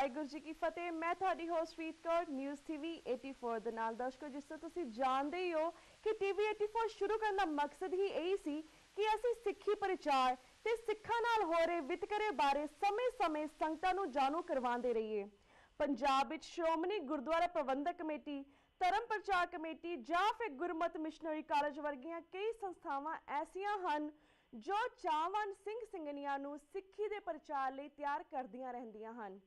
ਵਾਹਿਗੁਰੂ ਜੀ ਕੀ ਫਤਿਹ। मैं ਤੁਹਾਡੀ ਹੋਸਟ ਰੀਤ ਕੌਰ ਨਿਊਜ਼ ਟੀਵੀ 84 ਦੇ ਨਾਲ। ਦਰਸ਼ਕੋ, ਜਿਸ ਤਰ੍ਹਾਂ ਤੁਸੀਂ ਜਾਣਦੇ ਹੀ ਹੋ ਕਿ ਟੀਵੀ 84 ਸ਼ੁਰੂ ਕਰਨ ਦਾ ਮਕਸਦ ਹੀ ਇਹੀ ਸੀ ਕਿ ਅਸੀਂ ਸਿੱਖੀ ਪ੍ਰਚਾਰ ਤੇ ਸਿੱਖਾਂ ਨਾਲ ਹੋ ਰਹੇ ਵਿਤਕਰੇ ਬਾਰੇ ਸਮੇਂ-ਸਮੇਂ ਸੰਗਤਾਂ ਨੂੰ ਜਾਣੂ ਕਰਵਾਉਂਦੇ ਰਹੀਏ। ਪੰਜਾਬ ਵਿੱਚ ਸ਼੍ਰੋਮਣੀ ਗੁਰਦੁਆਰਾ ਪ੍ਰਬੰਧਕ ਕਮੇਟੀ, ਧਰਮ ਪ੍ਰਚਾਰ ਕਮੇਟੀ ਜਾਂ ਫਿਰ ਗੁਰਮਤਿ ਮਿਸ਼ਨਰੀ ਕਾਲਜ ਵਰਗੀਆਂ ਕਈ ਸੰਸਥਾਵਾਂ ਐਸੀਆਂ ਹਨ ਜੋ ਚਾਹਵਾਨ ਸਿੰਘ ਸਿੰਘਣੀਆਂ ਨੂੰ ਸਿੱਖੀ ਦੇ ਪ੍ਰਚਾਰ ਲਈ ਤਿਆਰ ਕਰਦੀਆਂ ਰਹਿੰਦੀਆਂ ਹਨ।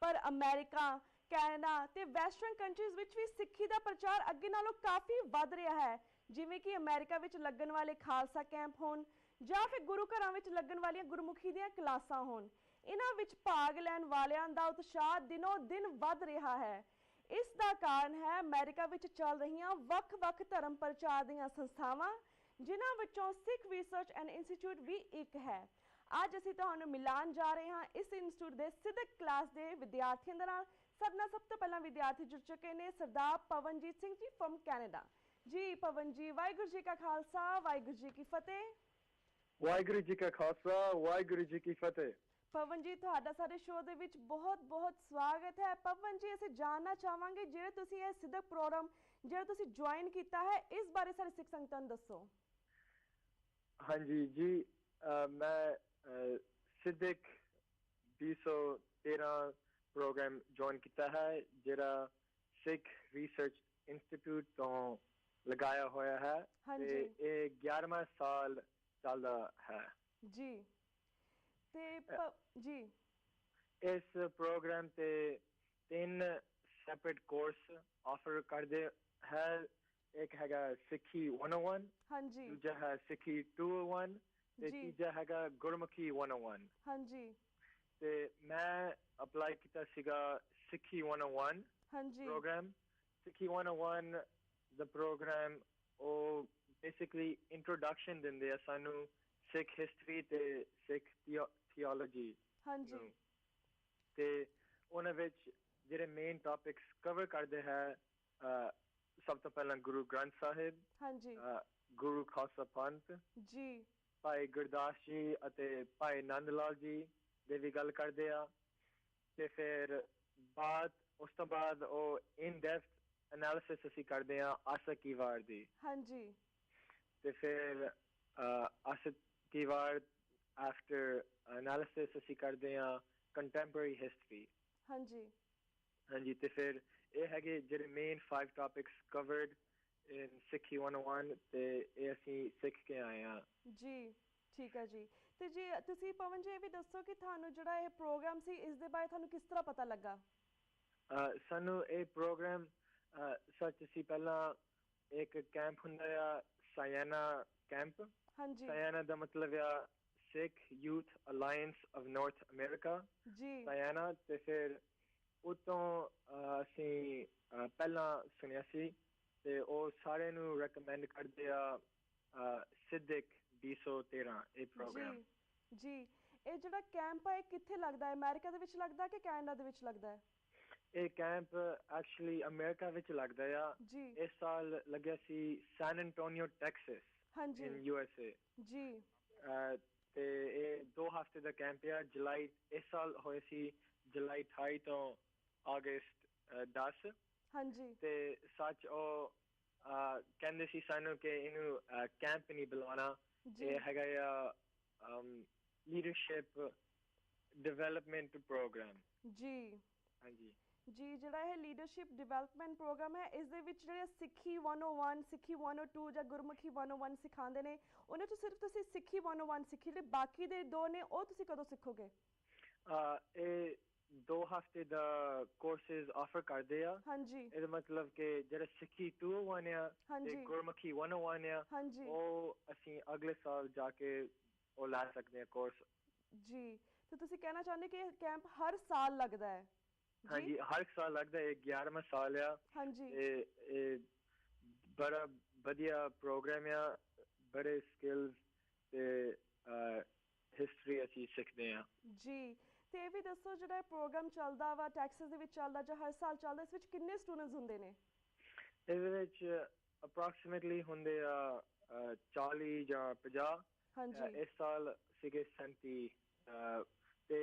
ਪਰ ਅਮਰੀਕਾ, ਕੈਨੇਡਾ ਤੇ ਵੈਸਟਰਨ ਕੰਟਰੀਜ਼ ਵਿੱਚ ਵੀ ਸਿੱਖੀ ਦਾ ਪ੍ਰਚਾਰ ਅੱਗੇ ਨਾਲੋਂ ਕਾਫੀ ਵੱਧ ਰਿਹਾ ਹੈ। ਜਿਵੇਂ ਕਿ ਅਮਰੀਕਾ ਵਿੱਚ ਲੱਗਣ ਵਾਲੇ ਖਾਲਸਾ ਕੈਂਪ ਹੋਣ ਜਾਂ ਫਿਰ ਗੁਰੂ ਘਰਾਂ ਵਿੱਚ ਲੱਗਣ ਵਾਲੀਆਂ ਗੁਰਮੁਖੀ ਦੀਆਂ ਕਲਾਸਾਂ ਹੋਣ, ਇਹਨਾਂ ਵਿੱਚ ਭਾਗ ਲੈਣ ਵਾਲਿਆਂ ਦਾ ਉਤਸ਼ਾਹ ਦਿਨੋਂ ਦਿਨ ਵੱਧ ਰਿਹਾ ਹੈ। ਇਸ ਦਾ ਕਾਰਨ ਹੈ ਅਮਰੀਕਾ ਵਿੱਚ ਚੱਲ ਰਹੀਆਂ ਵੱਖ-ਵੱਖ ਧਰਮ ਪ੍ਰਚਾਰ ਦੀਆਂ ਸੰਸਥਾਵਾਂ, ਜਿਨ੍ਹਾਂ ਵਿੱਚੋਂ ਸਿੱਖ ਰਿਸਰਚ ਐਂਡ ਇੰਸਟੀਚਿਊਟ ਵੀ ਇੱਕ ਹੈ। ਅੱਜ ਅਸੀਂ ਤੁਹਾਨੂੰ ਮਿਲਾਨ ਜਾ ਰਹੇ ਹਾਂ ਇਸ ਇੰਸਟੀਚਿਊਟ ਦੇ ਸਿੱਧਕ ਕਲਾਸ ਦੇ ਵਿਦਿਆਰਥੀਆਂ ਦੇ ਨਾਲ। ਸਾਡੇ ਨਾਲ ਸਭ ਤੋਂ ਪਹਿਲਾਂ ਵਿਦਿਆਰਥੀ ਜੁੜ ਚੁੱਕੇ ਨੇ ਸਰਦਾਰ ਪਵਨਜੀਤ ਸਿੰਘ ਜੀ ਫਰਮ ਕੈਨੇਡਾ। ਜੀ ਪਵਨ ਜੀ, ਵਾਹਿਗੁਰੂ ਜੀ ਕਾ ਖਾਲਸਾ, ਵਾਹਿਗੁਰੂ ਜੀ ਕੀ ਫਤਿਹ। ਵਾਹਿਗੁਰੂ ਜੀ ਕਾ ਖਾਲਸਾ, ਵਾਹਿਗੁਰੂ ਜੀ ਕੀ ਫਤਿਹ। ਪਵਨ ਜੀ, ਤੁਹਾਡਾ ਸਾਡੇ ਸ਼ੋਅ ਦੇ ਵਿੱਚ ਬਹੁਤ-ਬਹੁਤ ਸਵਾਗਤ ਹੈ। ਪਵਨ ਜੀ, ਅਸੀਂ ਜਾਣਨਾ ਚਾਹਾਂਗੇ ਜਿਹੜੇ ਤੁਸੀਂ ਇਹ ਸਿੱਧਕ ਪ੍ਰੋਗਰਾਮ ਜਿਹੜਾ ਤੁਸੀਂ ਜੁਆਇਨ ਕੀਤਾ ਹੈ, ਇਸ ਬਾਰੇ ਸਾਡੇ ਸਿੱਖ ਸੰਗਤਾਂ ਨੂੰ ਦੱਸੋ। ਹਾਂਜੀ ਜੀ, ਮੈਂ ਸਿੱਧਕ 2013 ਪ੍ਰੋਗਰਾਮ ਜੁਆਇਨ ਕੀਤਾ ਹੈ, ਜਿਹੜਾ ਸਿੱਖ ਰਿਸਰਚ ਇੰਸਟੀਚਿਊਟ ਤੋਂ ਲਗਾਇਆ ਹੋਇਆ ਹੈ ਤੇ ਇਹ 11ਵਾਂ ਸਾਲ ਚੱਲਦਾ ਹੈ ਜੀ। ਤੇ ਜੀ ਇਸ ਪ੍ਰੋਗਰਾਮ ਤੇ 3 ਸੈਪਰੇਟ ਕੋਰਸ ਆਫਰ ਕਰਦੇ ਹੈ। ਇੱਕ ਹੈਗਾ ਸਿੱਖੀ 101, ਹਾਂਜੀ, ਦੂਜਾ ਹੈ ਸਿੱਖੀ 201 ਤੇ ਤੀਜਾ ਹੈਗਾ ਗੁਰਮੁਖੀ 101। ਹਾਂਜੀ, ਤੇ ਮੈਂ ਅਪਲਾਈ ਕੀਤਾ ਸੀਗਾ ਸਿੱਖੀ 101 ਪ੍ਰੋਗਰਾਮ। ਸਿੱਖੀ 101 ਦਾ ਪ੍ਰੋਗਰਾਮ ਉਹ ਬੇਸਿਕਲੀ ਇੰਟਰੋਡਕਸ਼ਨ ਦਿੰਦੇ ਆ ਸਾਨੂੰ ਸਿੱਖ ਹਿਸਟਰੀ ਤੇ ਸਿੱਖ ਥਿਓਲੋਜੀ। ਹਾਂਜੀ, ਤੇ ਉਹਨਾਂ ਵਿੱਚ ਜਿਹੜੇ ਮੇਨ ਟੌਪਿਕਸ ਕਵਰ ਕਰਦੇ ਹੈ, ਸਭ ਤੋਂ ਪਹਿਲਾਂ ਗੁਰੂ ਗ੍ਰੰਥ ਸਾਹਿਬ, ਹਾਂਜੀ, ਗੁਰੂ ਖਾਲਸਾ ਪੰਥ ਜੀ, ਭਾਈ ਗੁਰਦਾਸ ਜੀ ਅਤੇ ਭਾਈ ਨੰਦ ਲਾਲ ਜੀ ਦੇ ਵੀ ਗੱਲ ਕਰਦੇ ਆ। ਤੇ ਫਿਰ ਉਸ ਤੋਂ ਬਾਅਦ ਉਹ ਇਨ ਡੈਪਥ ਐਨਾਲਿਸਿਸ ਅਸੀਂ ਕਰਦੇ ਆ ਆਸਕੀਵਾਦ ਦੀ। ਹਾਂਜੀ, ਤੇ ਫਿਰ ਆਸਕੀਵਾਦ ਆਫਟਰ ਐਨਾਲਿਸਿਸ ਅਸੀਂ ਕਰਦੇ ਆ ਕੰਟੈਂਪਰਰੀ ਹਿਸਟਰੀ। ਹਾਂਜੀ ਹਾਂਜੀ, ਤੇ ਫਿਰ ਇਹ ਹੈਗੇ ਜਿਹੜੇ ਮੇਨ 5 ਟੌਪਿਕਸ ਕਵਰਡ ਇਨ ਸਿੱਖੀ 101 ਤੇ ਇਹ ਅਸੀਂ ਸਿੱਖ ਕੇ ਆਏ ਹਾਂ ਜੀ। ਠੀਕ ਹੈ ਜੀ। ਤੇ ਜੀ ਤੁਸੀਂ ਪਵਨ ਜੀ ਇਹ ਵੀ ਦੱਸੋ ਕਿ ਤੁਹਾਨੂੰ ਜਿਹੜਾ ਇਹ ਪ੍ਰੋਗਰਾਮ ਸੀ, ਇਸ ਦੇ ਬਾਰੇ ਤੁਹਾਨੂੰ ਕਿਸ ਤਰ੍ਹਾਂ ਪਤਾ ਲੱਗਾ? ਸਾਨੂੰ ਇਹ ਪ੍ਰੋਗਰਾਮ ਸੱਚ ਸੀ ਪਹਿਲਾਂ ਇੱਕ ਕੈਂਪ ਹੁੰਦਾ ਆ, ਸਾਇਨਾ ਕੈਂਪ। ਹਾਂਜੀ, ਸਾਇਨਾ ਦਾ ਮਤਲਬ ਆ Sikh Youth Alliance of North America ਜੀ, ਸਾਇਨਾ। ਤੇ ਫਿਰ ਉਤੋਂ ਅਸੀਂ ਪਹਿਲਾਂ ਸੁਣਿਆ ਸੀ ਤੇ ਉਹ ਸਾਰਿਆਂ ਨੂੰ ਰეკਮੈਂਡ ਕਰਦੇ ਆ ਸਿੱਧਕ 2013 ਇਹ ਪ੍ਰੋਗਰਾਮ ਜੀ। ਇਹ ਜਿਹੜਾ ਕੈਂਪ ਹੈ ਇਹ ਕਿੱਥੇ ਲੱਗਦਾ ਹੈ? ਅਮਰੀਕਾ ਦੇ ਵਿੱਚ ਲੱਗਦਾ ਕਿ ਕੈਨੇਡਾ ਦੇ ਵਿੱਚ ਲੱਗਦਾ ਹੈ? ਇਹ ਕੈਂਪ ਐਕਚੁਅਲੀ ਅਮਰੀਕਾ ਵਿੱਚ ਲੱਗਦਾ ਆ ਜੀ। ਇਸ ਸਾਲ ਲੱਗਿਆ ਸੀ ਸੈਨ ਐਂਟੋਨੀਓ ਟੈਕਸਸ, ਹਾਂਜੀ, ਇਨ USA ਜੀ। ਤੇ ਇਹ 2 ਹਫ਼ਤੇ ਦਾ ਕੈਂਪ ਆ। ਜੁਲਾਈ ਇਸ ਸਾਲ ਹੋਏ ਸੀ, ਜੁਲਾਈ 28 ਤੋਂ ਅਗਸਤ 10। ਹਾਂਜੀ, ਤੇ ਸੱਚ ਉਹ ਕਹਿੰਦੇ ਸੀ ਸਾਨੂੰ ਕਿ ਇਹਨੂੰ ਕੈਂਪ ਨਹੀਂ ਬੁਲਾਉਣਾ, ਇਹ ਹੈਗਾ ਆ ਲੀਡਰਸ਼ਿਪ ਡਿਵੈਲਪਮੈਂਟ ਪ੍ਰੋਗਰਾਮ ਜੀ। ਹਾਂਜੀ ਜੀ, ਜਿਹੜਾ ਇਹ ਲੀਡਰਸ਼ਿਪ ਡਿਵੈਲਪਮੈਂਟ ਪ੍ਰੋਗਰਾਮ ਹੈ, ਇਸ ਦੇ ਵਿੱਚ ਜਿਹੜੇ ਸਿੱਖੀ 101, ਸਿੱਖੀ 102 ਜਾਂ ਗੁਰਮੁਖੀ 101 ਸਿਖਾਉਂਦੇ ਨੇ, ਉਹਨਾਂ 'ਚ ਸਿਰਫ ਤੁਸੀਂ ਸਿੱਖੀ 101 ਸਿੱਖੀ, ਜਿਹੜੇ ਬਾਕੀ ਦੇ 2 ਨੇ ਉਹ ਤੁਸੀਂ ਕਦੋਂ ਸਿੱਖੋਗੇ? ਇਹ 2 ਹਫ਼ਤੇ ਦਾ ਕੋਰਸਿਸ ਆਫਰ ਕਰਦੇ ਆ। ਹਾਂਜੀ, ਇਹਦਾ ਮਤਲਬ ਕਿ ਜਿਹੜਾ ਸਿੱਖੀ 201 ਆ ਤੇ ਗੁਰਮੁਖੀ 101 ਆ, ਉਹ ਅਸੀਂ ਅਗਲੇ ਸਾਲ ਜਾ ਕੇ ਉਹ ਲੈ ਸਕਦੇ ਆ ਕੋਰਸ ਜੀ। ਤੇ ਤੁਸੀਂ ਕਹਿਣਾ ਚਾਹੁੰਦੇ ਕਿ ਇਹ ਕੈਂਪ ਹਰ ਸਾਲ ਲੱਗਦਾ ਹੈ? ਹਾਂਜੀ, ਹਰ ਸਾਲ ਲੱਗਦਾ ਹੈ। 11ਵਾਂ ਸਾਲ ਆ। ਹਾਂਜੀ, ਇਹ ਬੜਾ ਵਧੀਆ ਪ੍ਰੋਗਰਾਮ ਆ, ਬੜੇ ਸਕਿੱਲਸ ਤੇ ਹਿਸਟਰੀ ਅਸੀਂ ਸਿੱਖਦੇ ਆ ਜੀ। ਤੇ ਇਹ ਵੀ ਦੱਸੋ, ਜਿਹੜਾ ਇਹ ਪ੍ਰੋਗਰਾਮ ਚੱਲਦਾ ਵਾ ਟੈਕਸਸ ਦੇ ਵਿੱਚ ਚੱਲਦਾ ਜਾਂ ਹਰ ਸਾਲ ਚੱਲਦਾ, ਇਸ ਵਿੱਚ ਕਿੰਨੇ ਸਟੂਡੈਂਟਸ ਹੁੰਦੇ ਨੇ? ਇਹਦੇ ਵਿੱਚ ਅਪਰੋਕਸੀਮੇਟਲੀ ਹੁੰਦੇ ਆ 40 ਜਾਂ 50। ਹਾਂਜੀ, ਇਸ ਸਾਲ ਸੀਗੇ 37 ਤੇ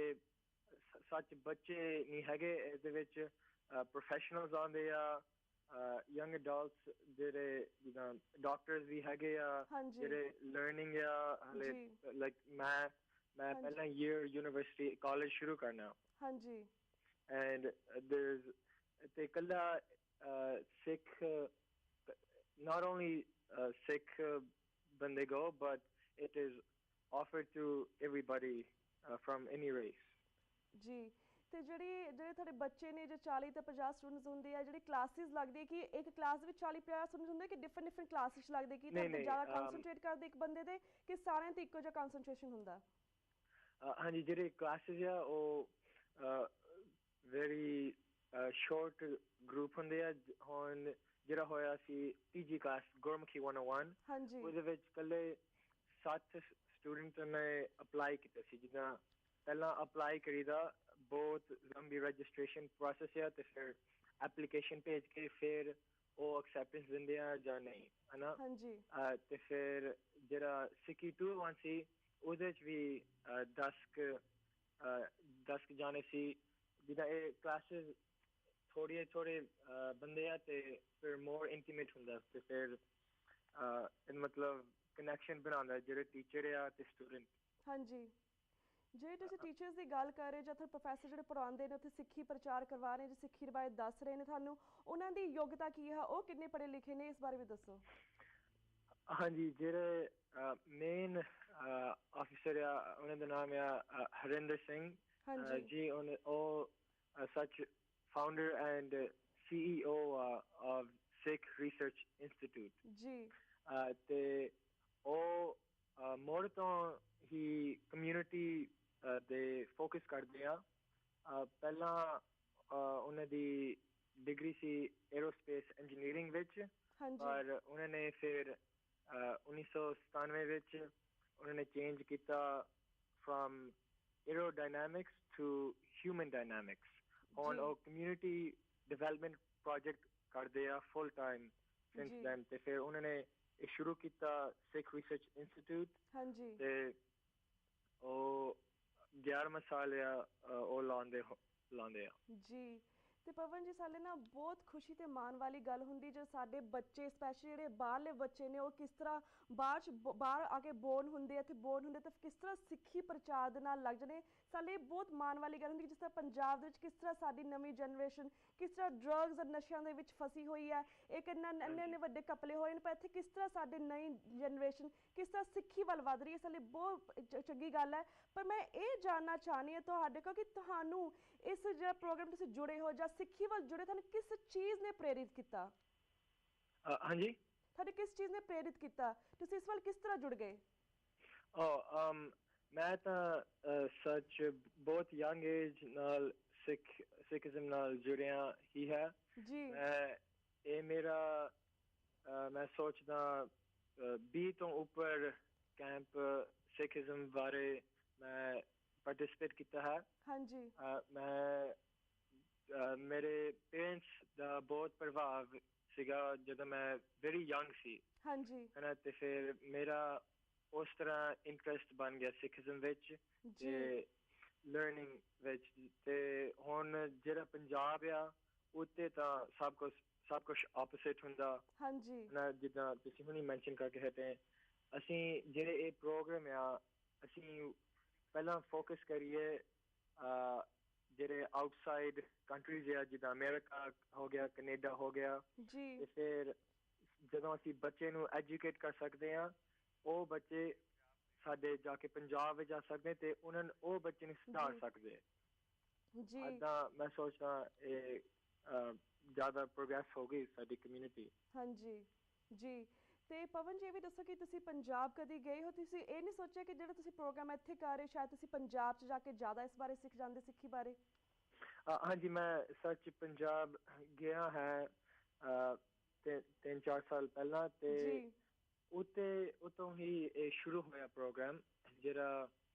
ਸੱਚ ਬੱਚੇ ਨਹੀਂ ਹੈਗੇ ਇਸ ਦੇ ਵਿੱਚ ਪ੍ਰੋਫੈਸ਼ਨਲਸ ਆਉਂਦੇ ਆ young adults ਜਿਹੜੇ ਜਿੱਦਾਂ ਡਾਕਟਰਸ ਵੀ ਹੈਗੇ ਆ ਜਿਹੜੇ ਲਰਨਿੰਗ ਆ ਹਲੇ ਲਾਈਕ ਮੈਂ ਪਹਿਲਾਂ year university college ਸ਼ੁਰੂ ਕਰਨਾ ਹਾਂਜੀ and there's ਤੇ ਇਕੱਲਾ ਸਿੱਖ not only Sikh ਬੰਦੇ go but it is offered to everybody from any race ਜੀ ਤੇ ਜਿਹੜੇ ਤੁਹਾਡੇ ਬੱਚੇ ਨੇ ਜੋ 40 ਤੋਂ 50 ਸਟੂਡੈਂਟਸ ਹੁੰਦੇ ਆ ਜਿਹੜੀ ਕਲਾਸਿਸ ਲੱਗਦੀ ਕਿ ਇੱਕ ਕਲਾਸ ਵਿੱਚ 40-50 ਸਟੂਡੈਂਟਸ ਹੁੰਦੇ ਕਿ ਡਿਫਰੈਂਟ ਕਲਾਸਿਸ ਲੱਗਦੇ ਕਿ ਤਾਂ ਜ਼ਿਆਦਾ ਕਨਸੈਂਟਰੇਟ ਕਰਦੇ ਇੱਕ ਬੰਦੇ ਤੇ ਕਿ ਸਾਰਿਆਂ ਤੇ ਇੱਕੋ ਜਿਹਾ ਕਨਸੈਂਟਰੇਸ਼ਨ ਹੁੰਦਾ ਹਾਂਜੀ ਜਿਹੜੇ ਕਲਾਸਿਸ ਆ ਉਹ ਵੈਰੀ ਸ਼ਾਰਟ ਗਰੁੱਪ ਹੁੰਦੇ ਆ ਹੁਣ ਜਿਹੜਾ ਹੋਇਆ ਸੀ ਤੀਜੀ ਕਲਾਸ ਗੁਰਮੁਖੀ 101 ਉਹਦੇ ਵਿੱਚ ਇਕੱਲੇ 7 ਸਟੂਡੈਂਟਸ ਨੇ ਅਪਲਾਈ ਕੀਤਾ ਸੀ ਜਿੱਦਾਂ ਪਹਿਲਾਂ ਅਪਲਾਈ ਕਰੀਦਾ ਬਹੁਤ ਲੰਬੀ ਰਜਿਸਟ੍ਰੇਸ਼ਨ ਪ੍ਰੋਸੈਸ ਹੈ ਤੇ ਫਿਰ ਐਪਲੀਕੇਸ਼ਨ ਭੇਜ ਕੇ ਫਿਰ ਉਹ ਐਕਸੈਪਟੈਂਸ ਦਿੰਦੇ ਆ ਜਾਂ ਨਹੀਂ ਹੈ ਨਾ ਤੇ ਫਿਰ ਜਿਹੜਾ ਸਿੱਖੀ 201 ਸੀ ਉਹਦੇ 'ਚ ਵੀ 10 ਜਾਣੇ ਸੀ ਜਿੱਦਾਂ ਇਹ ਕਲਾਸਿਸ ਥੋੜੇ ਬੰਦੇ ਆ ਤੇ ਫਿਰ ਮੋਰ ਇੰਟੀਮੇਟ ਹੁੰਦਾ ਤੇ ਫਿਰ ਮਤਲਬ ਕਨੈਕਸ਼ਨ ਬਣਾਉਂਦਾ ਜਿਹੜੇ ਟੀਚਰ ਆ ਤੇ ਸਟੂਡੈਂਟ ਹਾਂਜੀ ਜੇ ਤੁਸੀਂ ਟੀਚਰਸ ਦੀ ਗੱਲ ਕਰ ਰਹੇ ਜਾਂ ਫਿਰ ਪ੍ਰੋਫੈਸਰ ਜਿਹੜੇ ਪੜ੍ਹਾਉਂਦੇ ਨੇ ਉੱਥੇ ਸਿੱਖੀ ਪ੍ਰਚਾਰ ਕਰਵਾ ਰਹੇ ਜਾਂ ਸਿੱਖੀ ਰਵਾਇਤ ਦੱਸ ਰਹੇ ਨੇ ਤੁਹਾਨੂੰ ਉਹਨਾਂ ਦੀ ਯੋਗਤਾ ਕੀ ਹੈ ਉਹ ਕਿੰਨੇ ਪੜ੍ਹੇ ਲਿਖੇ ਨੇ ਇਸ ਬਾਰੇ ਵੀ ਦੱਸੋ ਹਾਂਜੀ ਜਿਹੜੇ ਮੇਨ ਆਫਿਸਰ ਆ ਉਹਨਾਂ ਦਾ ਨਾਮ ਆ ਹਰਿੰਦਰ ਸਿੰਘ ਜੀ ਉਹ ਸੱਚ founder and CEO of Sikh Research Institute ਜੀ ਤੇ ਉਹ ਮੋਰ ਤੋਂ ਹੀ ਕਮਿਊਨਿਟੀ ਦੇ ਫੋਕਸ ਕਰਦੇ ਆ ਪਹਿਲਾਂ ਉਹਨਾਂ ਦੀ ਡਿਗਰੀ ਸੀ ਐਰੋਸਪੇਸ ਇੰਜੀਨੀਅਰਿੰਗ ਵਿੱਚ ਪਰ ਉਹਨਾਂ ਨੇ ਫਿਰ 1997 ਵਿੱਚ ਉਹਨਾਂ ਨੇ ਚੇਂਜ ਕੀਤਾ from aerodynamics to human dynamics on a community development project ਕਰਦੇ ਆ full time since then ਤੇ ਫਿਰ ਉਹਨਾਂ ਨੇ ਇਹ ਸ਼ੁਰੂ ਕੀਤਾ Sikh Research Institute ਤੇ ਉਹ 11 ਸਾਲ ਆ ਉਹ ਲਾਉਂਦੇ ਆ ਜੀ ਤੇ ਪਵਨ ਜੀ ਸਾਲੇ ਨਾ ਬਹੁਤ ਖੁਸ਼ੀ ਤੇ ਮਾਣ ਵਾਲੀ ਗੱਲ ਹੁੰਦੀ ਜੋ ਸਾਡੇ ਬੱਚੇ ਸਪੈਸ਼ਲੀ ਜਿਹੜੇ ਬਾਹਰਲੇ ਬੱਚੇ ਨੇ ਉਹ ਕਿਸ ਤਰ੍ਹਾਂ ਬਾਹਰ ਆ ਕੇ ਬੋਰਨ ਹੁੰਦੇ ਤਾਂ ਕਿਸ ਤਰ੍ਹਾਂ ਸਿੱਖੀ ਪ੍ਰਚਾਰ ਦੇ ਨਾਲ ਲੱਗ ਜਾਂਦੇ ਸਾਲੇ ਬਹੁਤ ਮਾਣ ਵਾਲੀ ਗੱਲ ਹੁੰਦੀ ਜਿਸ ਤਰ੍ਹਾਂ ਪੰਜਾਬ ਦੇ ਵਿੱਚ ਕਿਸ ਤਰ੍ਹਾਂ ਸਾਡੀ ਨਵੀਂ ਜਨਰੇਸ਼ਨ ਕਿਸ ਤਰ੍ਹਾਂ ਡਰੱਗਸ ਅਤੇ ਨਸ਼ਿਆਂ ਦੇ ਵਿੱਚ ਫਸੀ ਹੋਈ ਹੈ ਇੱਕ ਇੰਨੇ ਵੱਡੇ ਕਪਲੇ ਹੋਏ ਨੇ ਪਰ ਇੱਥੇ ਕਿਸ ਤਰ੍ਹਾਂ ਸਾਡੇ ਨਵੀਂ ਜਨਰੇਸ਼ਨ ਕਿਸ ਤਰ੍ਹਾਂ ਸਿੱਖੀ ਵੱਲ ਵੱਧ ਰਹੀ ਹੈ ਸਾਲੇ ਬਹੁਤ ਚੰਗੀ ਗੱਲ ਹੈ ਪਰ ਮੈਂ ਇਹ ਜਾਣਨਾ ਚਾਹੁੰਦੀ ਹਾਂ ਤੁਹਾਡੇ ਕੋਲ ਕਿ ਤੁਹਾਨੂੰ ਇਸ ਜਿਹੜਾ ਪ੍ਰੋਗਰਾਮ ਤੁਸੀਂ ਜੁੜੇ ਹੋ ਜਾਂ ਸਿੱਖੀ ਵੱਲ ਜੁੜੇ ਤੁਹਾਨੂੰ ਕਿਸ ਚੀਜ਼ ਨੇ ਪ੍ਰੇਰਿਤ ਕੀਤਾ ਹਾਂਜੀ ਤੁਹਾਡੇ ਕਿਸ ਚੀਜ਼ ਨੇ ਪ੍ਰੇਰਿਤ ਕੀਤਾ ਤੁਸੀਂ ਇਸ ਵੱਲ ਕਿਸ ਤਰ੍ਹਾਂ ਜੁੜ ਗਏ ਮੈਂ ਤਾਂ ਸੱਚ ਬਹੁਤ ਯੰਗ ਏਜ ਨਾਲ ਸਿੱਖੀਜ਼ਮ ਨਾਲ ਜੁੜਿਆ ਹੀ ਹੈ ਜੀ ਇਹ ਮੇਰਾ ਮੈਂ ਸੋਚਦਾ 20 ਤੋਂ ਉੱਪਰ ਕੈਂਪ ਸਿੱਖੀਜ਼ਮ ਬਾਰੇ ਮੈਂ ਪਾਰਟਿਸਿਪੇਟ ਕੀਤਾ ਹੈ ਹਾਂਜੀ ਮੇਰੇ ਪੇਰੈਂਟਸ ਦਾ ਬਹੁਤ ਪ੍ਰਭਾਵ ਸੀਗਾ ਜਦੋਂ ਮੈਂ ਵੈਰੀ ਯੰਗ ਸੀ ਹਾਂਜੀ ਤੇ ਫਿਰ ਮੇਰਾ ਉਸ ਤਰ੍ਹਾਂ ਇੰਟਰਸਟ ਬਣ ਗਿਆ ਸਿੱਖੀਜ਼ਮ ਵਿੱਚ ਤੇ ਲਰਨਿੰਗ ਵਿੱਚ ਤੇ ਹੁਣ ਜਿਹੜਾ ਪੰਜਾਬ ਆ ਉੱਤੇ ਤਾਂ ਸਭ ਕੁਛ ਆਪੋਜ਼ਿਟ ਹੁੰਦਾ ਹਾਂਜੀ ਜਿੱਦਾਂ ਤੁਸੀਂ ਹੁਣੀ ਮੈਂਸ਼ਨ ਕਰਕੇ ਹਟੇ ਅਸੀਂ ਜਿਹੜੇ ਇਹ ਪ੍ਰੋਗਰਾਮ ਆ ਅਸੀਂ ਪਹਿਲਾਂ ਫੋਕਸ ਕਰੀਏ ਜਿਹੜੇ ਆਊਟਸਾਈਡ ਕੰਟਰੀਜ਼ ਆ ਜਿੱਦਾਂ ਅਮਰੀਕਾ ਹੋ ਗਿਆ ਕੈਨੇਡਾ ਹੋ ਗਿਆ ਤੇ ਫਿਰ ਜਦੋਂ ਅਸੀਂ ਬੱਚੇ ਨੂੰ ਐਜੂਕੇਟ ਕਰ ਸਕਦੇ ਹਾਂ ਉਹ ਬੱਚੇ ਸਾਡੇ ਜਾ ਕੇ ਪੰਜਾਬ ਵਿੱਚ ਜਾ ਸਕਦੇ ਤੇ ਉਹ ਬੱਚੇ ਨੂੰ ਸੁਧਾਰ ਸਕਦੇ ਏਦਾਂ ਮੈਂ ਸੋਚਦਾ ਇਹ ਜ਼ਿਆਦਾ ਪ੍ਰੋਗਰੈਸ ਹੋ ਗਈ ਸਾਡੀ ਕਮਿਊਨਿਟੀ ਹਾਂਜੀ ਜੀ ਤੇ ਪਵਨ ਜੀ ਵੀ ਦੱਸੋ ਕਿ ਤੁਸੀਂ ਪੰਜਾਬ ਕਦੀ ਗਏ ਹੋ ਤੁਸੀਂ ਇਹ ਨਹੀਂ ਸੋਚਿਆ ਕਿ ਜਿਹੜਾ ਤੁਸੀਂ ਪ੍ਰੋਗਰਾਮ ਇੱਥੇ ਕਰ ਰਹੇ ਸ਼ਾਇਦ ਤੁਸੀਂ ਪੰਜਾਬ 'ਚ ਜਾ ਕੇ ਜ਼ਿਆਦਾ ਇਸ ਬਾਰੇ ਸਿੱਖ ਜਾਂਦੇ ਸਿੱਖੀ ਬਾਰੇ ਹਾਂਜੀ ਮੈਂ ਸੱਚ ਪੰਜਾਬ ਗਿਆ ਹੈ 3-4 ਸਾਲ ਪਹਿਲਾਂ ਤੇ ਉਤੋਂ ਹੀ ਇਹ ਸ਼ੁਰੂ ਹੋਇਆ ਪ੍ਰੋਗਰਾਮ ਜਿਹੜਾ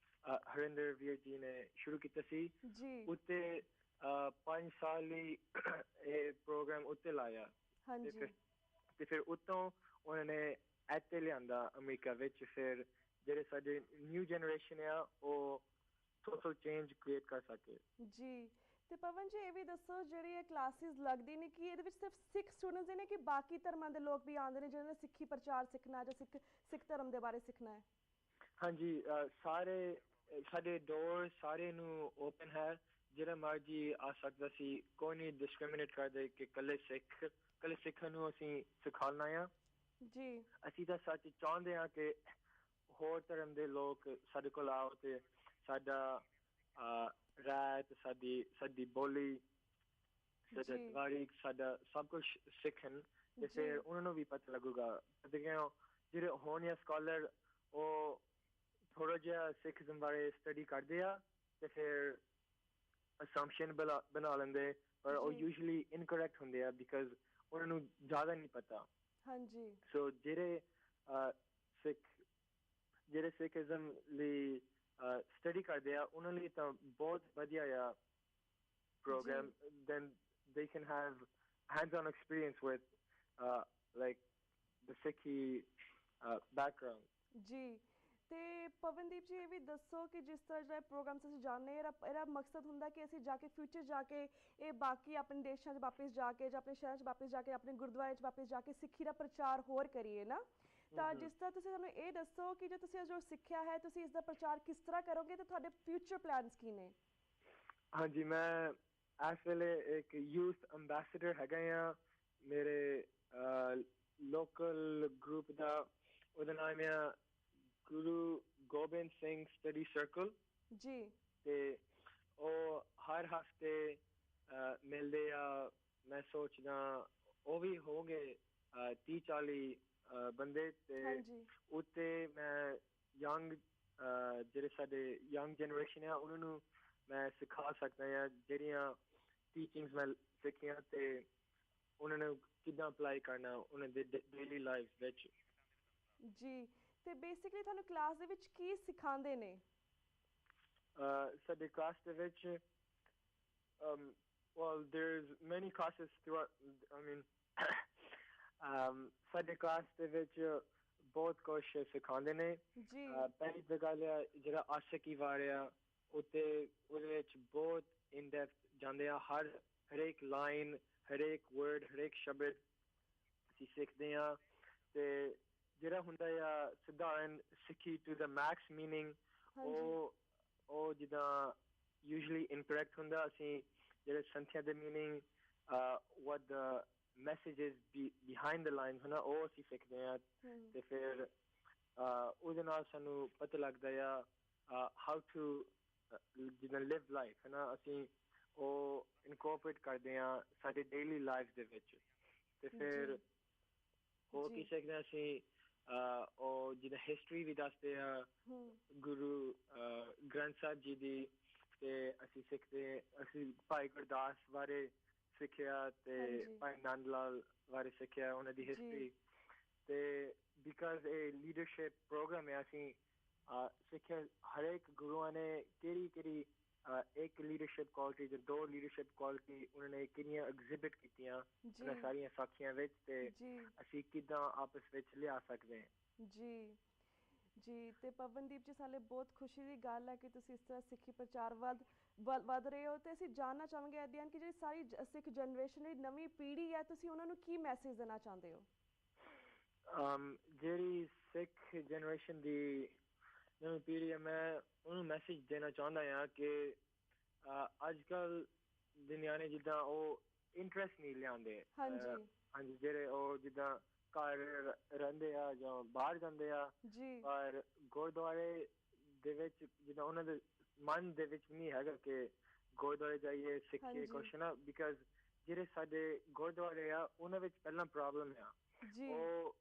ਹਰਿੰਦਰ ਵੀਰ ਜੀ ਨੇ ਸ਼ੁਰੂ ਕੀਤਾ ਸੀ ਉੱਤੇ 5 ਸਾਲ ਲਈ ਇਹ ਪ੍ਰੋਗਰਾਮ ਉੱਤੇ ਲਾਇਆ ਤੇ ਫਿਰ ਉਤੋਂ ਉਹਨਾਂ ਨੇ ਇੱਥੇ ਲਿਆਂਦਾ ਅਮਰੀਕਾ ਵਿੱਚ ਫਿਰ ਜਿਹੜੇ ਸਾਡੇ ਨਿਊ ਜਨਰੇਸ਼ਨ ਆ ਉਹ social change create ਕਰ ਸਕੇ ਜੀ। ਤੇ ਪਵਨ ਜੀ ਇਹ ਵੀ ਦੱਸੋ ਜਿਹੜੀ ਇਹ ਕਲਾਸਿਸ ਲੱਗਦੀ ਨੇ ਕਿ ਇਹਦੇ ਵਿੱਚ ਸਿਰਫ ਸਿੱਖ ਸਟੂਡੈਂਟਸ ਨੇ ਕਿ ਬਾਕੀ ਧਰਮਾਂ ਦੇ ਲੋਕ ਵੀ ਆਉਂਦੇ ਨੇ ਜਿਹਨਾਂ ਨੇ ਸਿੱਖੀ ਪ੍ਰਚਾਰ ਸਿੱਖਣਾ ਜਾਂ ਸਿੱਖ ਧਰਮ ਦੇ ਬਾਰੇ ਸਿੱਖਣਾ ਹੈ? ਹਾਂਜੀ ਸਾਰੇ ਸਾਡੇ ਡੋਰ ਸਾਰੇ ਨੂੰ ਓਪਨ ਹੈ ਜਿਹੜਾ ਮਰਜੀ ਆ ਸਕਦਾ ਸੀ ਕੋਈ ਨਹੀਂ ਡਿਸਕ੍ਰਿਮੀਨੇਟ ਕਰਦੇ ਕਿ ਕੱਲੇ ਸਿੱਖਾਂ ਨੂੰ ਅਸੀਂ ਸਿਖਾਉਣਾ ਆ ਜੀ ਅਸੀਂ ਤਾਂ ਸੱਚ ਚਾਹੁੰਦੇ ਹਾਂ ਕਿ ਹੋਰ ਧਰਮ ਦੇ ਲੋਕ ਸਾਡੇ ਕੋਲ ਆਓ ਤੇ ਸਾਡਾ ਰਾਇਤ ਸਾਡੀ ਬੋਲੀ ਸਾਡਾ ਤਾਰੀਖ ਸਾਡਾ ਸਭ ਕੁਝ ਸਿੱਖਣ ਤੇ ਫਿਰ ਉਹਨਾਂ ਨੂੰ ਵੀ ਪਤਾ ਲੱਗੂਗਾ ਜਿਹੜੇ ਹੋਣੀਆਂ ਸਕਾਲਰ ਉਹ ਥੋੜਾ ਜਿਹਾ ਸਿੱਖੀਜ਼ਮ ਬਾਰੇ ਸਟੱਡੀ ਕਰਦੇ ਆ ਤੇ ਫਿਰ assumption ਬਣਾ ਲੈਂਦੇ ਪਰ ਉਹ ਯੂਜੂਅਲੀ ਇਨਕਰੈਕਟ ਹੁੰਦੇ ਆ ਬਿਕਾਜ਼ ਉਹਨਾਂ ਨੂੰ ਜ਼ਿਆਦਾ ਨਹੀਂ ਪਤਾ ਹਾਂਜੀ ਸੋ ਜਿਹੜੇ ਸਿੱਖੀਜ਼ਮ ਲਈ ਸਟੱਡੀ ਕਰਦੇ ਆ ਉਹਨਾਂ ਲਈ ਤਾਂ ਬਹੁਤ ਵਧੀਆ ਆ program then they can have hands-on experience with like the Sikhi background ਜੀ ਤੇ ਪਵਨਦੀਪ ਜੀ ਇਹ ਵੀ ਦੱਸੋ ਕਿ ਜਿਸ ਤਰ੍ਹਾਂ ਜਿਹੜਾ ਪ੍ਰੋਗਰਾਮ ਅਸੀਂ ਜਾਣਦੇ ਇਹਦਾ ਮਕਸਦ ਹੁੰਦਾ ਕਿ ਅਸੀਂ ਜਾ ਕੇ ਫਿਊਚਰ ਜਾ ਕੇ ਇਹ ਬਾਕੀ ਆਪਣੇ ਦੇਸ਼ਾਂ 'ਚ ਵਾਪਸ ਜਾ ਕੇ ਜਾਂ ਆਪਣੇ ਸ਼ਹਿਰਾਂ 'ਚ ਵਾਪਸ ਜਾ ਕੇ ਆਪਣੇ ਗੁਰਦੁਆਰੇ 'ਚ ਵਾਪਸ ਜਾ ਕੇ ਸਿੱਖੀ ਦਾ ਪ੍ਰਚਾਰ ਹੋਰ ਕਰੀਏ ਨਾ ਤਾਂ ਜਿਸ ਤਰ੍ਹਾਂ ਤੁਸੀਂ ਸਾਨੂੰ ਇਹ ਦੱਸੋ ਕਿ ਜੋ ਸਿੱਖਿਆ ਹੈ ਤੁਸੀਂ ਇਸ ਦਾ ਪ੍ਰਚਾਰ ਕਿਸ ਤਰ੍ਹਾਂ ਕਰੋਗੇ ਤੇ ਤੁਹਾਡੇ ਫਿਊਚਰ ਪਲਾਨਸ ਕੀ ਨੇ? ਹਾਂਜੀ ਮੈਂ ਇਸ ਵੇਲੇ ਇੱਕ ਯੂਥ ਅੰਬੈਸਡਰ ਹੈਗਾ ਆ ਮੇਰੇ ਲੋਕਲ ਗਰੁੱਪ ਦਾ ਉਹਦਾ ਨਾਮ ਆ ਗੁਰੂ ਗੋਬਿੰਦ ਸਿੰਘ ਸਟੱਡੀ ਸਰਕਲ ਜੀ ਤੇ ਉਹ ਹਰ ਹਫਤੇ ਮਿਲਦੇ ਆ ਮੈਂ ਸੋਚਦਾ ਉਹ ਵੀ ਹੋ ਗਏ 30-40 ਬੰਦੇ ਤੇ ਉੱਤੇ ਮੈਂ ਯੰਗ ਜਿਹੜੇ ਸਾਡੇ ਯੰਗ ਜਨਰੇਸ਼ਨ ਆ ਉਹਨਾਂ ਨੂੰ ਮੈਂ ਸਿਖਾ ਸਕਦਾ ਹਾਂ ਜਿਹੜੀਆਂ ਟੀਚਿੰਗਸ ਮੈਂ ਸਿੱਖੀਆਂ ਤੇ ਉਹਨਾਂ ਨੂੰ ਕਿੱਦਾਂ ਅਪਲਾਈ ਕਰਨਾ ਉਹਨਾਂ ਦੇ ਡੇਲੀ ਲਾਈਫ ਵਿੱਚ ਜੀ ਤੇ ਬੇਸਿਕਲੀ ਤੁਹਾਨੂੰ ਕਲਾਸ ਦੇ ਵਿੱਚ ਕੀ ਸਿਖਾਉਂਦੇ ਨੇ? ਸਾਡੇ ਕਲਾਸ ਦੇ ਵਿੱਚ well there's many classes throughout I mean ਸਾਡੇ ਕਲਾਸ ਦੇ ਵਿੱਚ ਬਹੁਤ ਕੁਝ ਸਿਖਾਉਂਦੇ ਨੇ ਜੀ ਪਹਿਲੀ ਤਾਂ ਗੱਲ ਆ ਜਿਹੜਾ ਆਸ਼ਿਕੀ ਬਾਰੇ ਆ ਉਹਦੇ ਵਿੱਚ ਬਹੁਤ ਇਨ ਡੈਪਥ ਜਾਂਦੇ ਆ ਹਰੇਕ ਲਾਈਨ ਹਰੇਕ ਵਰਡ ਹਰੇਕ ਸ਼ਬਦ ਅਸੀਂ ਸਿੱਖਦੇ ਆ ਤੇ ਜਿਹੜਾ ਹੁੰਦਾ ਆ ਸਧਾਰਨ ਸਿੱਖੀ ਟੂ ਦਾ ਮੈਕਸ ਮੀਨਿੰਗ ਉਹ ਜਿੱਦਾਂ ਯੂਜੂਅਲੀ ਇਨਕਰੈਕਟ ਹੁੰਦਾ ਅਸੀਂ ਜਿਹੜੇ ਸੰਥਿਆ ਦੇ meaning what the messages behind the lines ਹਨਾ ਉਹ ਅਸੀਂ ਸਿੱਖਦੇ ਆ ਤੇ ਫਿਰ ਉਹਦੇ ਨਾਲ ਸਾਨੂੰ ਪਤਾ ਲੱਗਦਾ ਆ how to ਜਿੱਦਾਂ live life ਹਨਾ ਅਸੀਂ ਉਹ ਇਨਕੋਰਪੋਰੇਟ ਕਰਦੇ ਆ ਸਾਡੇ ਡੇਲੀ ਲਾਈਫ ਦੇ ਵਿੱਚ ਤੇ ਫਿਰ ਉਹ ਕੀ ਸਿੱਖਦੇ ਅਸੀਂ ਉਹ ਜਿੱਦਾਂ ਹਿਸਟਰੀ ਵੀ ਦੱਸਦੇ ਆ ਗੁਰੂ ਗ੍ਰੰਥ ਸਾਹਿਬ ਜੀ ਦੀ ਤੇ ਅਸੀਂ ਸਿੱਖਦੇ ਅਸੀਂ ਭਾਈ ਗੁਰਦਾਸ ਬਾਰੇ ਸਿੱਖਿਆ ਤੇ ਭਾਈ ਨੰਦ ਲਾਲ ਬਾਰੇ ਸਿੱਖਿਆ ਉਹਨਾਂ ਦੀ ਹਿਸਟਰੀ ਤੇ ਬਿਕਾਜ਼ ਇਹ ਲੀਡਰਸ਼ਿਪ ਪ੍ਰੋਗਰਾਮ ਹੈ ਅਸੀਂ ਸਿੱਖਿਆ ਹਰੇਕ ਗੁਰੂਆਂ ਨੇ ਕਿਹੜੀ ਇੱਕ ਲੀਡਰਸ਼ਿਪ ਕੁਆਲਿਟੀ ਜਾਂ ਦੋ ਲੀਡਰਸ਼ਿਪ ਕੁਆਲਿਟੀ ਉਹਨਾਂ ਨੇ ਕਿੰਨੀਆਂ ਐਗਜ਼ਿਬਿਟ ਕੀਤੀਆਂ ਉਹਨਾਂ ਸਾਰੀਆਂ ਸਾਖੀਆਂ ਵਿੱਚ ਤੇ ਅਸੀਂ ਕਿੱਦਾਂ ਆਪਸ ਵਿੱਚ ਲਿਆ ਸਕਦੇ ਹਾਂ ਜੀ ਜੀ ਤੇ ਪਵਨਦੀਪ ਜੀ ਸਾਡੇ ਬਹੁਤ ਖੁਸ਼ੀ ਦੀ ਗੱਲ ਹੈ ਕਿ ਤੁਸੀਂ ਇਸ ਤਰ੍ਹਾਂ ਸਿੱਖੀ ਪ੍ਰਚਾਰ ਵੱਧ ਰਹੇ ਹੋ ਤੇ ਅਸੀਂ ਜਾਣਨਾ ਚਾਹਾਂਗੇ ਐਟ ਦੀ ਐਂਡ ਕਿ ਜਿਹੜੀ ਸਾਰੀ ਸਿੱਖ ਜਨਰੇਸ਼ਨ ਦੀ ਨਵੀਂ ਪੀੜ੍ਹੀ ਹੈ ਤੁਸੀਂ ਉਹਨਾਂ ਨੂੰ ਕੀ ਮੈਸੇਜ ਦੇਣਾ ਚਾਹੁੰਦੇ ਹੋ? ਜਿਹੜੀ ਸਿੱਖ ਜਨਰੇਸ਼ਨ ਦੀ ਨਵੀਂ ਪੀੜ੍ਹੀ ਹੈ ਮੈਂ ਉਹਨੂੰ ਮੈਸੇਜ ਦੇਣਾ ਚਾਹੁੰਦਾ ਹਾਂ ਕਿ ਅੱਜ ਕੱਲ੍ਹ ਦੇ ਨਿਆਣੇ ਜਿੱਦਾਂ ਉਹ ਇੰਟਰਸਟ ਨਹੀਂ ਲਿਆਉਂਦੇ ਹਾਂਜੀ ਜਿਹੜੇ ਉਹ ਜਿੱਦਾਂ ਘਰ ਰਹਿੰਦੇ ਆ ਜਾਂ ਬਾਹਰ ਜਾਂਦੇ ਆ ਪਰ ਗੁਰਦੁਆਰੇ ਦੇ ਵਿੱਚ ਜਿੱਦਾਂ ਉਹਨਾਂ ਦੇ ਮਨ ਦੇ ਵਿੱਚ ਨਹੀਂ ਹੈਗਾ ਕਿ ਗੁਰਦੁਆਰੇ ਜਾਈਏ ਸਿੱਖੀਏ ਕੁਛ ਨਾ ਬਿਕਾਜ਼ ਜਿਹੜੇ ਸਾਡੇ ਗੁਰਦੁਆਰੇ ਆ ਉਹਨਾਂ ਵਿੱਚ ਪਹਿਲਾਂ ਪ੍ਰੋਬਲਮ ਆ ਉਹ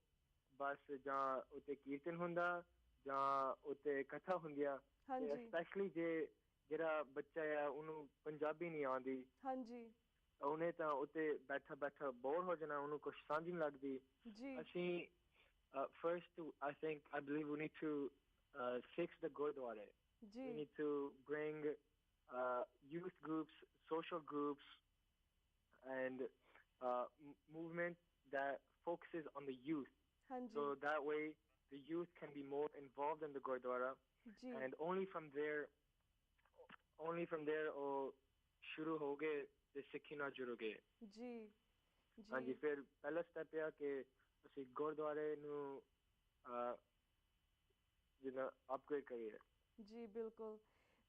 ਬਸ ਜਾਂ ਉੱਤੇ ਕੀਰਤਨ ਹੁੰਦਾ ਜਾਂ ਉੱਤੇ ਕਥਾ ਹੁੰਦੀ ਆ ਸਪੈਸ਼ਲੀ ਜਿਹੜਾ ਬੱਚਾ ਆ ਉਹਨੂੰ ਪੰਜਾਬੀ ਨਹੀਂ ਆਉਂਦੀ ਉਹਨੇ ਤਾਂ ਉੱਤੇ ਬੈਠਾ ਬੋਰ ਹੋ ਜਾਣਾ ਉਹਨੂੰ ਕੁਛ ਸਮਝ ਨਹੀਂ ਲੱਗਦੀ ਅਸੀਂ first I believe we need to fix the gurdwara we need to bring youth groups social groups and movement that focuses on the youth so that way the youth can be more involved in the gurdwara and only from there only from there ਉਹ ਸ਼ੁਰੂ ਹੋ ਗਏ ਤੇ ਸਿੱਖੀ ਨਾਲ ਜੁੜ ਗਏ ਜੀ ਹਾਂਜੀ ਫਿਰ ਪਹਿਲਾ ਸਟੈਪ ਇਹ ਆ ਕਿ ਅਸੀਂ ਗੁਰਦੁਆਰੇ ਨੂੰ ਜਿੱਦਾਂ ਅਪਗ੍ਰੇਡ ਕਰੀਏ ਜੀ ਬਿਲਕੁਲ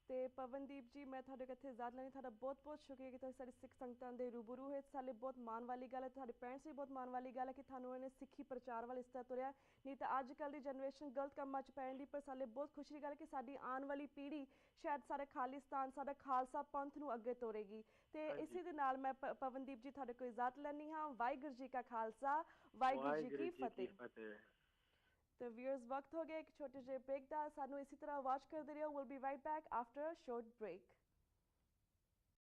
ਤੇ ਪਵਨਦੀਪ ਜੀ ਮੈਂ ਤੁਹਾਡੇ ਇੱਥੇ ਜ਼ਿਆਦਾ ਨਹੀਂ ਤੁਹਾਡਾ ਬਹੁਤ ਬਹੁਤ ਸ਼ੁਕਰੀਆ ਕਿ ਤੁਸੀਂ ਸਾਡੀ ਸਿੱਖ ਸੰਗਤਾਂ ਦੇ ਰੂਬਰੂ ਹੋਏ ਸਾਡੇ ਬਹੁਤ ਮਾਣ ਵਾਲੀ ਗੱਲ ਹੈ ਤੁਹਾਡੇ ਪੈਰੈਂਟਸ ਵੀ ਬਹੁਤ ਮਾਣ ਵਾਲੀ ਗੱਲ ਹੈ ਕਿ ਤੁਹਾਨੂੰ ਇਹਨੇ ਸਿੱਖੀ ਪ੍ਰਚਾਰ ਵੱਲ ਇਸ ਤਰ੍ਹਾਂ ਤੁਰਿਆ ਨਹੀਂ ਤਾਂ ਅੱਜ ਕੱਲ੍ਹ ਦੀ ਜਨਰੇਸ਼ਨ ਗਲਤ ਕੰਮਾਂ 'ਚ ਪੈਣ ਦੀ ਪਰ ਸਾਡੇ ਬਹੁਤ ਖੁਸ਼ੀ ਦੀ ਗੱਲ ਹੈ ਕਿ ਸਾਡੀ ਆਉਣ ਵਾਲੀ ਪੀੜ੍ਹੀ ਸ਼ਾਇਦ ਸਾਡੇ ਖਾਲਿਸਤਾਨ ਸਾਡਾ ਖਾਲਸਾ ਪੰਥ ਨੂੰ ਅੱਗੇ ਤੋਰੇਗੀ ਤੇ ਇਸੇ ਦੇ ਨਾਲ ਮੈਂ ਪਵਨਦੀਪ ਜੀ ਤੁਹਾਡੇ ਕੋਲ ਇਜਾਜ਼ਤ ਲੈਂਦੀ ਹਾਂ ਵਾਹਿਗੁਰੂ ਜੀ ਕਾ ਖਾਲਸਾ ਵਾਹਿਗੁਰੂ ਜੀ ਕੀ ਫਤਿਹ तो व्यूअर्स वक्त हो गया एक छोटे से ब्रेक का सानू इसी तरह वॉच करते रहो will be right back after a short break